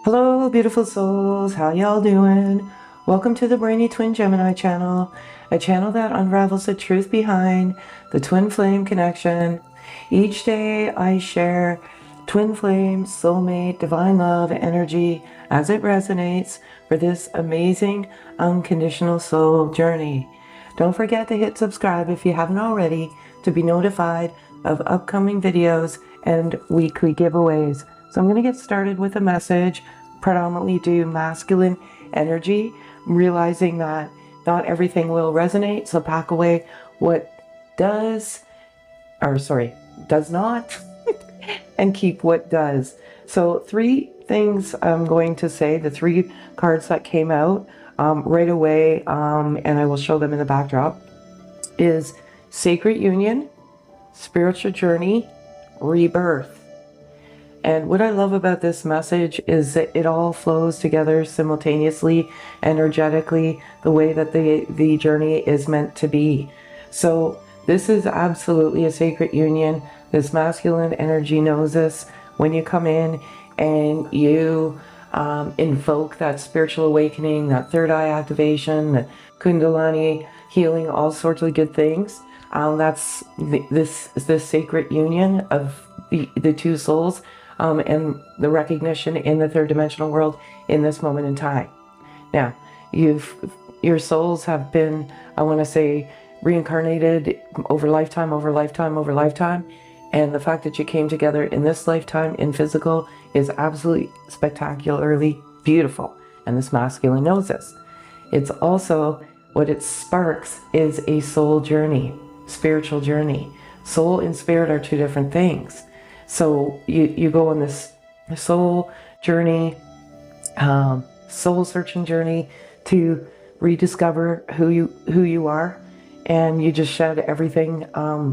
Hello, beautiful souls. How y'all doing? Welcome to the Brainy Twin Gemini channel, a channel that unravels the truth behind the twin flame connection. Each day I share twin flame, soulmate, divine love, energy as it resonates for this amazing unconditional soul journey. Don't forget to hit subscribe if you haven't already to be notified of upcoming videos and weekly giveaways. So I'm going to get started with a message, predominantly do masculine energy, realizing that not everything will resonate. So pack away what does, or sorry, does not, and keep what does. So three things I'm going to say, the three cards that came out right away, and I will show them in the backdrop, is Sacred Union, Spiritual Journey, Rebirth. And what I love about this message is that it all flows together simultaneously, energetically, the way that the journey is meant to be. So this is absolutely a sacred union. This masculine energy knows this. When you come in and you invoke that spiritual awakening, that third eye activation, that kundalini healing, all sorts of good things. That's this sacred union of the two souls. And the recognition in the third dimensional world in this moment in time. Now, your souls have been, I want to say, reincarnated over lifetime, over lifetime, over lifetime. And the fact that you came together in this lifetime in physical is absolutely spectacularly beautiful. And this masculine knows this. It's also, what it sparks is a soul journey, spiritual journey. Soul and spirit are two different things. So you go on this soul journey, soul searching journey to rediscover who you are, and you just shed everything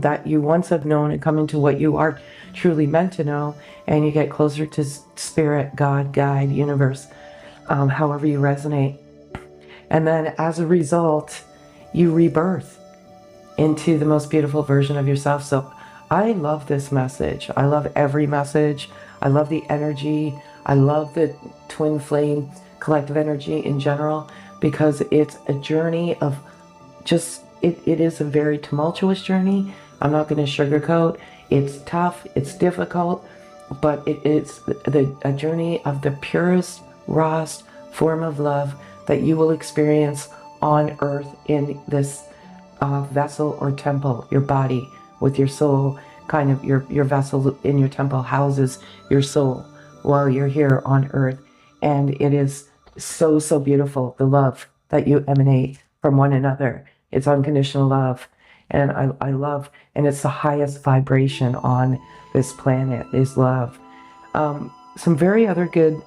that you once have known and come into what you are truly meant to know, and you get closer to spirit, God, guide, universe, however you resonate. And then as a result, you rebirth into the most beautiful version of yourself. So I love this message. I love every message. I love the energy. I love the twin flame collective energy in general, because it's a journey of just, it is a very tumultuous journey. I'm not going to sugarcoat. It's tough. It's difficult, but it is a journey of the purest, rawest form of love that you will experience on earth in this vessel or temple, your body, with your soul. Kind of your vessel in your temple houses your soul while you're here on earth. And it is so beautiful, the love that you emanate from one another. It's unconditional love. And I love, and it's the highest vibration on this planet is love. Some very other good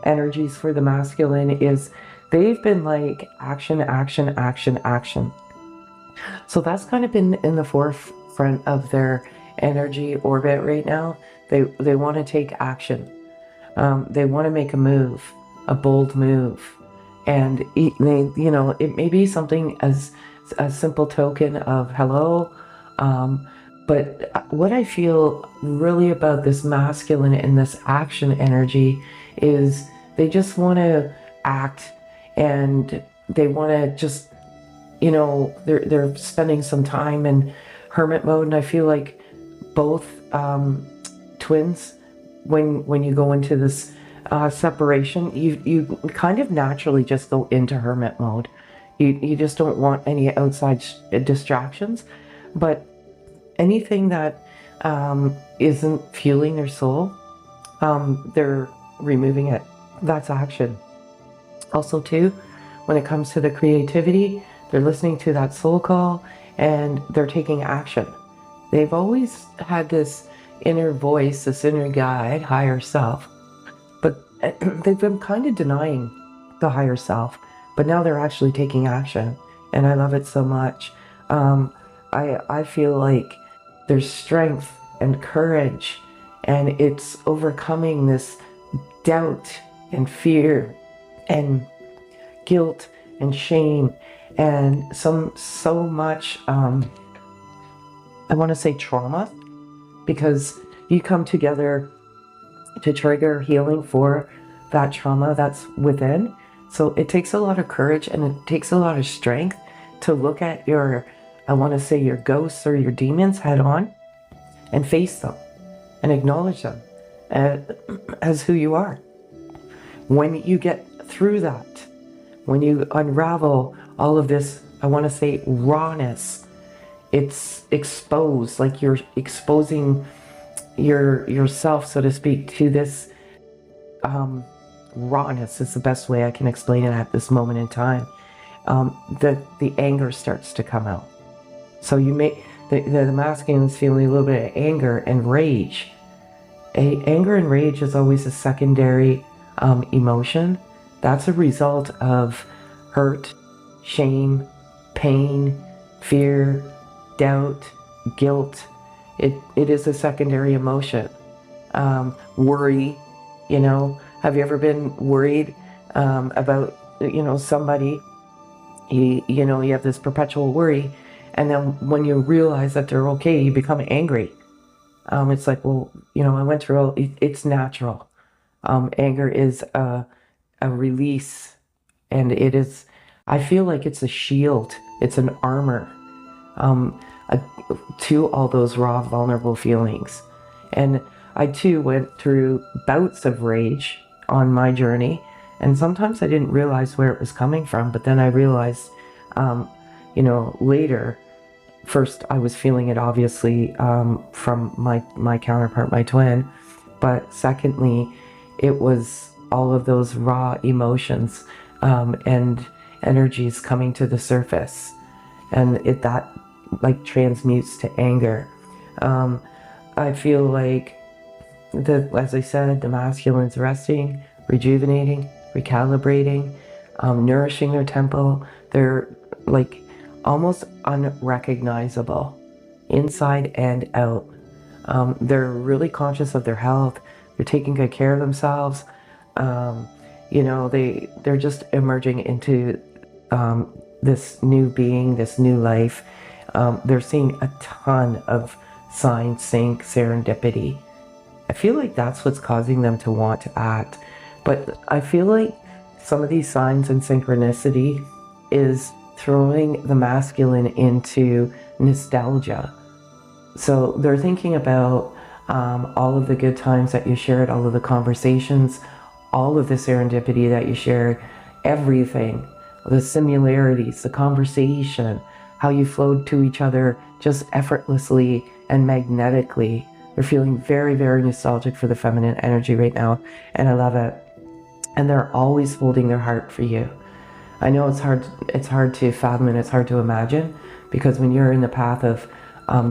energies for the masculine is they've been like action, action, action, action. So that's kind of been in the forefront of their energy orbit right now. They want to take action. They want to make a move, a bold move. And they, it may be something as a simple token of hello. But what I feel really about this masculine and this action energy is they just want to act, and they want to just, they're spending some time in hermit mode. And I feel like both twins, when you go into this separation, you kind of naturally just go into hermit mode. You just don't want any outside distractions, but anything that isn't fueling their soul, they're removing it. That's action. Also too, when it comes to the creativity, they're listening to that soul call and they're taking action. They've always had this inner voice, this inner guide, higher self, but they've been kind of denying the higher self, but now they're actually taking action, and I love it so much. I feel like there's strength and courage, and it's overcoming this doubt and fear and guilt and shame and so much I want to say trauma, because you come together to trigger healing for that trauma that's within. So it takes a lot of courage and it takes a lot of strength to look at your, I want to say, your ghosts or your demons head on and face them and acknowledge them as who you are. When you get through that, when you unravel all of this, I want to say, rawness, it's exposed, like you're exposing yourself, so to speak, to this rawness is the best way I can explain it at this moment in time. The anger starts to come out. So you may, the masculine is feeling a little bit of anger and rage. Anger and rage is always a secondary emotion. That's a result of hurt, shame, pain, fear, doubt, guilt. It is a secondary emotion. Worry, you know, have you ever been worried about, you know, somebody, you know, you have this perpetual worry, and then when you realize that they're okay, you become angry. It's like, well, you know, I went through, it's natural. Anger is a release, and it is, I feel like it's a shield, it's an armor to all those raw, vulnerable feelings. And I too went through bouts of rage on my journey, and sometimes I didn't realize where it was coming from, but then I realized, you know, later. First, I was feeling it obviously from my counterpart, my twin, but secondly, it was all of those raw emotions and energies coming to the surface, and that like transmutes to anger. I feel like as I said, the masculine's resting, rejuvenating, recalibrating, nourishing their temple. They're like almost unrecognizable inside and out. They're really conscious of their health. They're taking good care of themselves. You know, they're just emerging into this new being, this new life. They're seeing a ton of signs, sync, serendipity. I feel like that's what's causing them to want to act. But I feel like some of these signs and synchronicity is throwing the masculine into nostalgia. So they're thinking about all of the good times that you shared, all of the conversations, all of the serendipity that you shared, everything, the similarities, the conversation, how you flowed to each other just effortlessly and magnetically. They're feeling very, very nostalgic for the feminine energy right now, and I love it. And they're always holding their heart for you. I know it's hard to fathom and it's hard to imagine, because when you're in the path of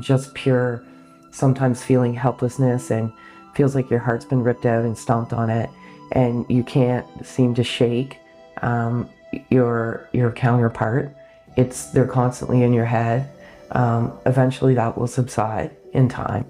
just pure, sometimes feeling helplessness and feels like your heart's been ripped out and stomped on it, and you can't seem to shake your counterpart, they're constantly in your head. Eventually that will subside in time.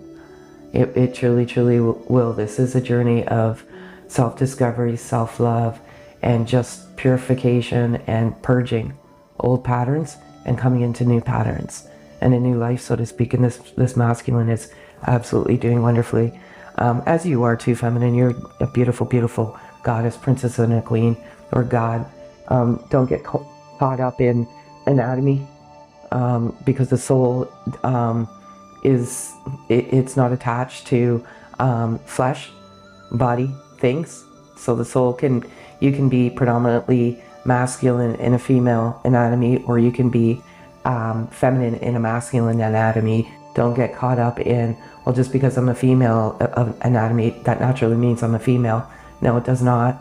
It truly, truly will. This is a journey of self-discovery, self-love, and just purification and purging old patterns and coming into new patterns and a new life, so to speak. And this masculine is absolutely doing wonderfully, as you are too, feminine. You're a beautiful, beautiful goddess, princess, and a queen, or god. Don't get caught up in anatomy, because the soul it's not attached to flesh, body, things. So the soul you can be predominantly masculine in a female anatomy, or you can be feminine in a masculine anatomy. Don't get caught up in, well, just because I'm a female anatomy, that naturally means I'm a female. No, it does not.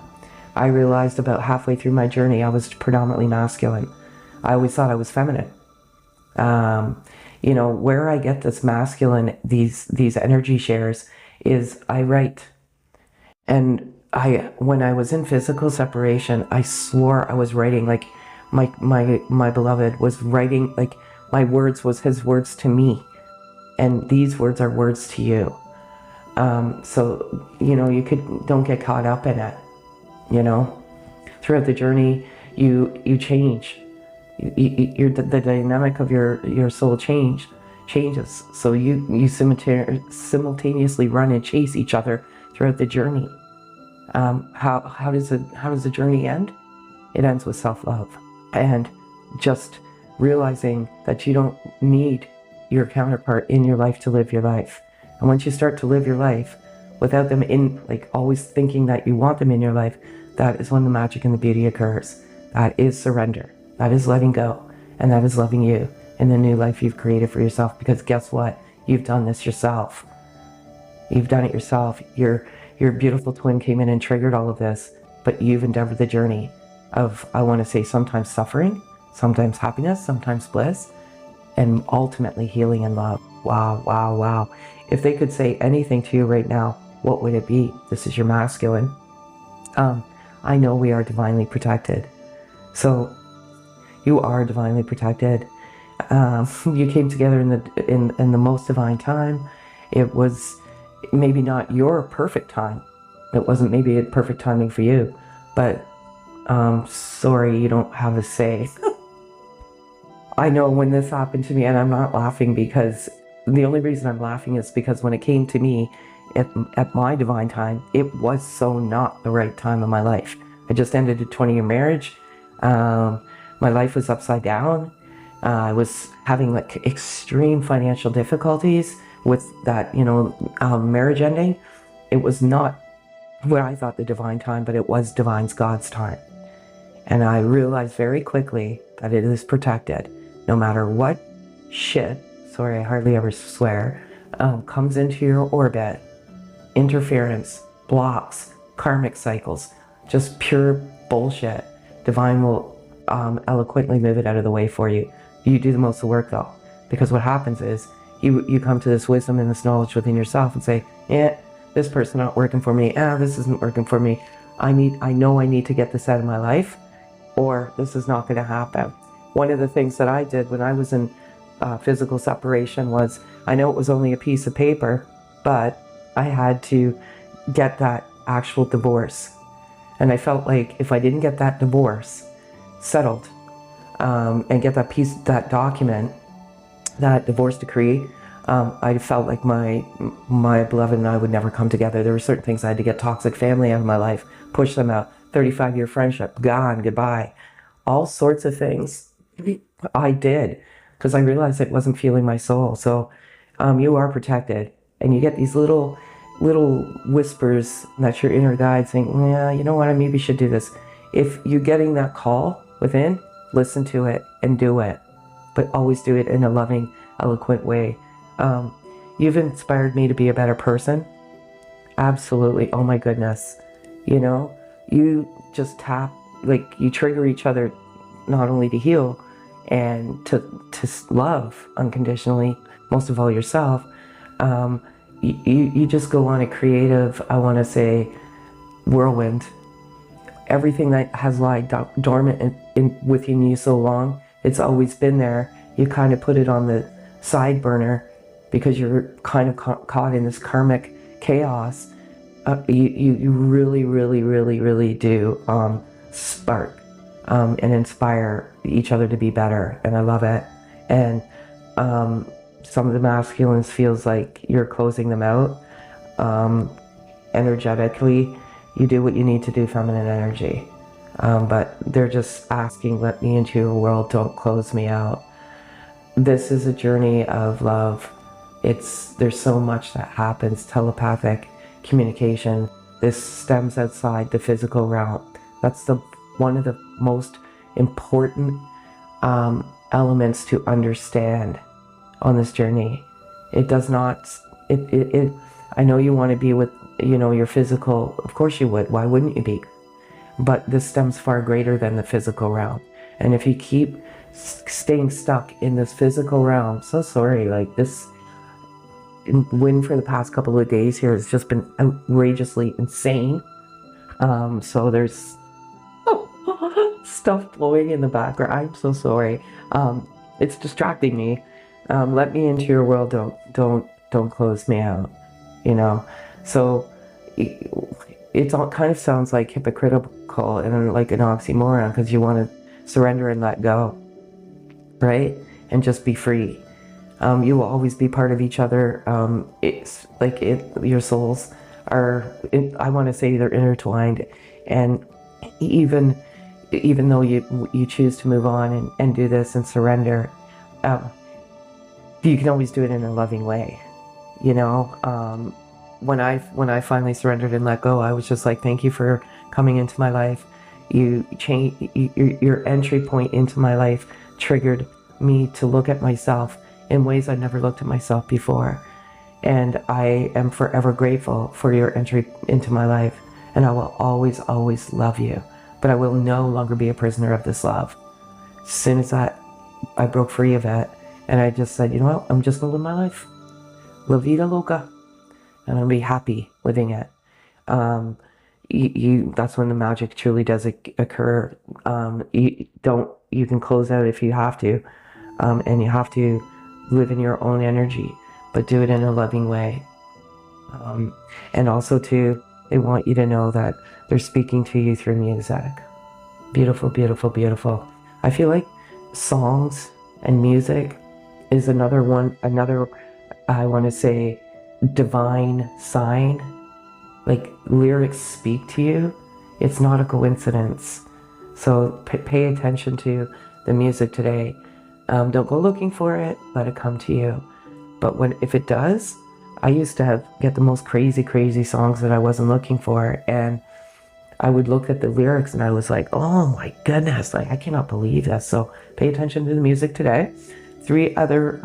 I realized about halfway through my journey, I was predominantly masculine. I always thought I was feminine. You know, where I get this masculine, these energy shares, is I write. And when I was in physical separation, I swore I was writing, like my beloved was writing, like my words was his words to me, and these words are words to you. So, you know, don't get caught up in it. You know, throughout the journey, you change. The dynamic of your soul changes. So you simultaneously run and chase each other throughout the journey. How does the journey end? It ends with self-love, and just realizing that you don't need your counterpart in your life to live your life. And once you start to live your life without them in, like, always thinking that you want them in your life, that is when the magic and the beauty occurs. That is surrender. That is letting go. And that is loving you in the new life you've created for yourself. Because guess what? You've done this yourself. You've done it yourself. Your beautiful twin came in and triggered all of this, but you've endeavored the journey of, I want to say, sometimes suffering, sometimes happiness, sometimes bliss, and ultimately healing and love. Wow, wow, wow. If they could say anything to you right now, what would it be? This is your masculine. I know we are divinely protected. So you are divinely protected. You came together in the most divine time. It was maybe not your perfect time. It wasn't maybe a perfect timing for you, but sorry, you don't have a say. I know when this happened to me, and I'm not laughing because the only reason I'm laughing is because when it came to me at my divine time, it was so not the right time of my life. I just ended a 20-year marriage. My life was upside down. I was having like extreme financial difficulties with that, marriage ending. It was not what I thought the divine time, but it was divine's God's time. And I realized very quickly that it is protected. No matter what shit, sorry, I hardly ever swear, comes into your orbit, interference, blocks, karmic cycles, just pure bullshit, divine will eloquently move it out of the way for you. You do the most of the work though, because what happens is you come to this wisdom and this knowledge within yourself and say, yeah, this person's not working for me. This isn't working for me. I know I need to get this out of my life, or this is not going to happen. One of the things that I did when I was in physical separation was, I know it was only a piece of paper, but I had to get that actual divorce. And I felt like if I didn't get that divorce settled, and get that document, that divorce decree, I felt like my beloved and I would never come together. There were certain things I had to get: toxic family out of my life, push them out, 35-year friendship, gone, goodbye. All sorts of things I did because I realized it wasn't fueling my soul. So you are protected, and you get these little whispers, that's your inner guide saying, yeah, you know what, I maybe should do this. If you're getting that call within, listen to it and do it, but always do it in a loving, eloquent way. You've inspired me to be a better person. Absolutely. Oh my goodness. You just tap, like, you trigger each other not only to heal and to love unconditionally, most of all yourself. You just go on a creative, I want to say, whirlwind. Everything that has lied dormant within you so long, it's always been there. You kind of put it on the side burner because you're kind of caught in this karmic chaos. You really, really, really, really do spark and inspire each other to be better. And I love it. And some of the masculines feels like you're closing them out. Energetically, you do what you need to do, feminine energy. But they're just asking, let me into your world, don't close me out. This is a journey of love. There's so much that happens, telepathic communication. This stems outside the physical realm. That's one of the most important elements to understand on this journey. It does not, I know you want to be with, your physical, of course you would, why wouldn't you be? But this stems far greater than the physical realm. And if you keep staying stuck in this physical realm, so sorry, like this wind for the past couple of days here has just been outrageously insane. So there's stuff blowing in the background. I'm so sorry. It's distracting me. Let me into your world. Don't close me out. So it all kind of sounds like hypocritical and like an oxymoron, because you want to surrender and let go, right? And just be free. You will always be part of each other. It's like your souls I want to say they're intertwined, and even though you choose to move on and do this and surrender, um, you can always do it in a loving way. You know, when I finally surrendered and let go, I was just like, thank you for coming into my life. You change your entry point into my life triggered me to look at myself in ways I never looked at myself before. And I am forever grateful for your entry into my life. And I will always, always love you. But I will no longer be a prisoner of this love. As soon as I broke free of it, and I just said, you know what, I'm just gonna live my life. La vida loca. And I'll be happy living it. That's when the magic truly does occur. You can close out if you have to. And you have to live in your own energy, but do it in a loving way. And also too, they want you to know that they're speaking to you through music. Beautiful, beautiful, beautiful. I feel like songs and music is another, I want to say, divine sign. Like, lyrics speak to you. It's not a coincidence. So pay attention to the music today. Don't go looking for it. Let it come to you. But if it does, I used to get the most crazy, crazy songs that I wasn't looking for. And I would look at the lyrics and I was like, oh my goodness, like, I cannot believe this. So pay attention to the music today. 3 other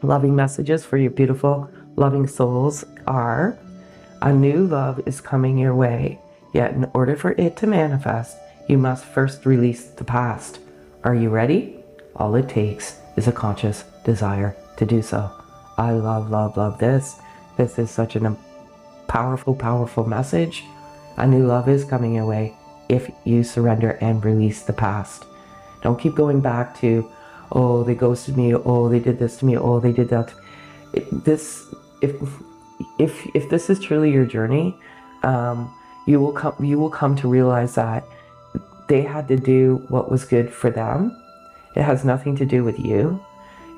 loving messages for your beautiful, loving souls are: a new love is coming your way, yet in order for it to manifest, you must first release the past. Are you ready? All it takes is a conscious desire to do so. I love, love, love this. This is such a powerful, powerful message. A new love is coming your way if you surrender and release the past. Don't keep going back to, oh, they ghosted me, oh, they did this to me, oh, they did that. If this is truly your journey, you will come to realize that they had to do what was good for them. It has nothing to do with you.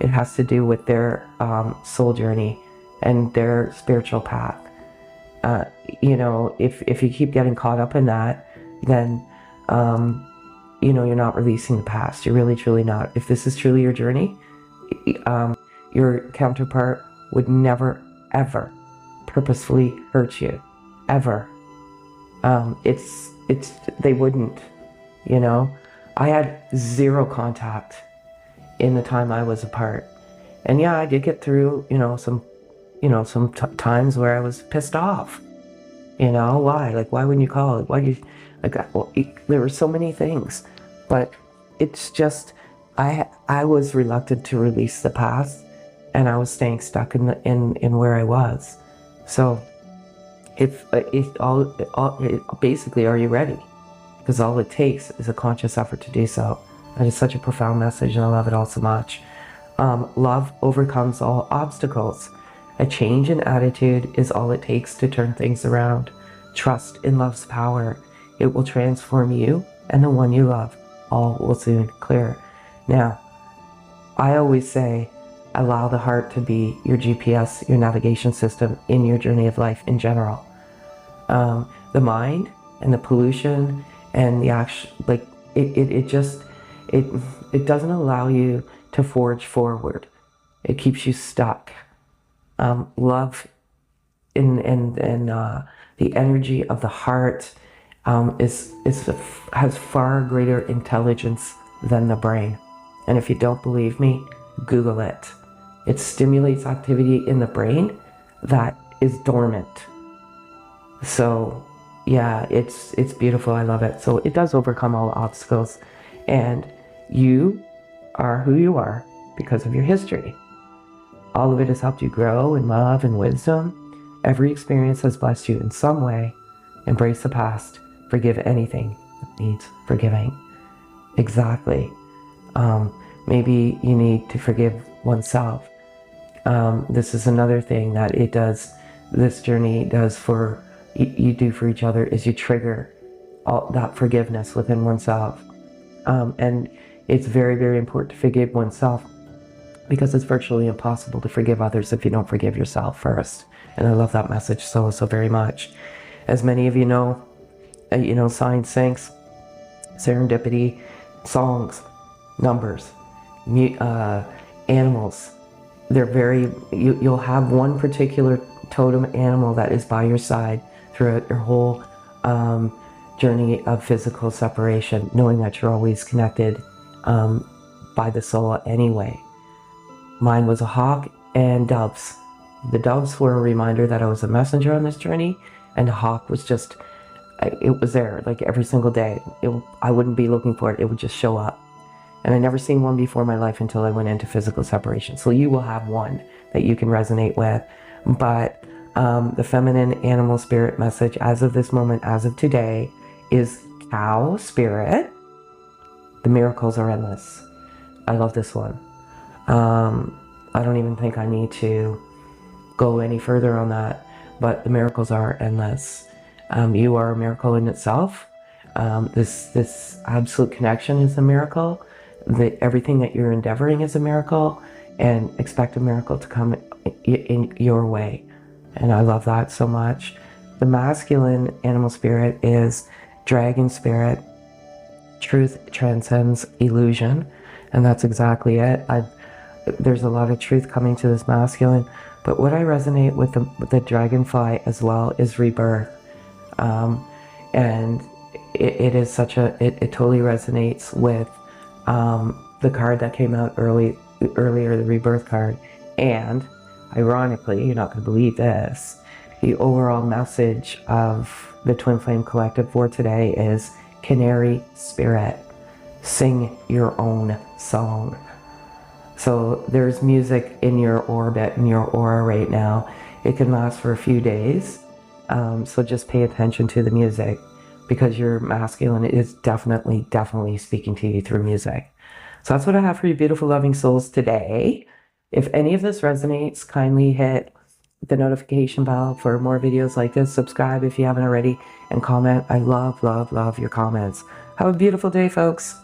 It has to do with their soul journey and their spiritual path. If you keep getting caught up in that, then you're not releasing the past. You're really, truly not. If this is truly your journey, your counterpart would never, ever purposefully hurt you, ever. They wouldn't. I had 0 contact in the time I was apart, and yeah, I did get through, some times where I was pissed off. Why? Like, why wouldn't you call it? Why do you? There were so many things, but it's just I was reluctant to release the past, and I was staying stuck in where I was. So, basically, are you ready? Because all it takes is a conscious effort to do so. That is such a profound message, and I love it all so much. Love overcomes all obstacles. A change in attitude is all it takes to turn things around. Trust in love's power. It will transform you and the one you love. All will soon clear. Now, I always say, allow the heart to be your GPS, your navigation system in your journey of life in general. The mind and the pollution and the action, like, it doesn't allow you to forge forward. It keeps you stuck. Love and the energy of the heart has far greater intelligence than the brain. And if you don't believe me, Google it. It stimulates activity in the brain that is dormant. So yeah, it's beautiful. I love it. So it does overcome all obstacles, and you are who you are because of your history. All of it has helped you grow in love and wisdom. Every experience has blessed you in some way. Embrace the past. Forgive anything that needs forgiving. Exactly. Maybe you need to forgive oneself. This is another thing that this journey does for you do for each other, is you trigger all that forgiveness within oneself. And it's very, very important to forgive oneself, because it's virtually impossible to forgive others if you don't forgive yourself first. And I love that message so very much. As many of you know, signs, syncs, serendipity, songs, numbers, animals. They're very, you'll have one particular totem animal that is by your side throughout your whole journey of physical separation, knowing that you're always connected by the soul anyway. Mine was a hawk and doves. The doves were a reminder that I was a messenger on this journey, and the hawk was just, it was there like every single day. I wouldn't be looking for it, it would just show up. And I never seen one before in my life until I went into physical separation. So you will have one that you can resonate with. But the feminine animal spirit message as of this moment, as of today, is cow spirit. The miracles are endless. I love this one. I don't even think I need to go any further on that, but the miracles are endless. You are a miracle in itself. This absolute connection is a miracle. Everything that you're endeavoring is a miracle, and expect a miracle to come in your way. And I love that so much. The masculine animal spirit is dragon spirit. Truth transcends illusion, and that's exactly it. There's a lot of truth coming to this masculine, but what I resonate with the dragonfly as well is rebirth. And it is such a, it totally resonates with the card that came out earlier, the rebirth card. And ironically, you're not going to believe this, the overall message of the Twin Flame Collective for today is canary spirit. Sing your own song. So there's music in your orbit, in your aura right now. It can last for a few days. So just pay attention to the music, because your masculine is definitely speaking to you through music. So that's what I have for you, beautiful loving souls, today. If any of this resonates, kindly hit the notification bell for more videos like this. Subscribe if you haven't already, and comment. I love your comments. Have a beautiful day, folks.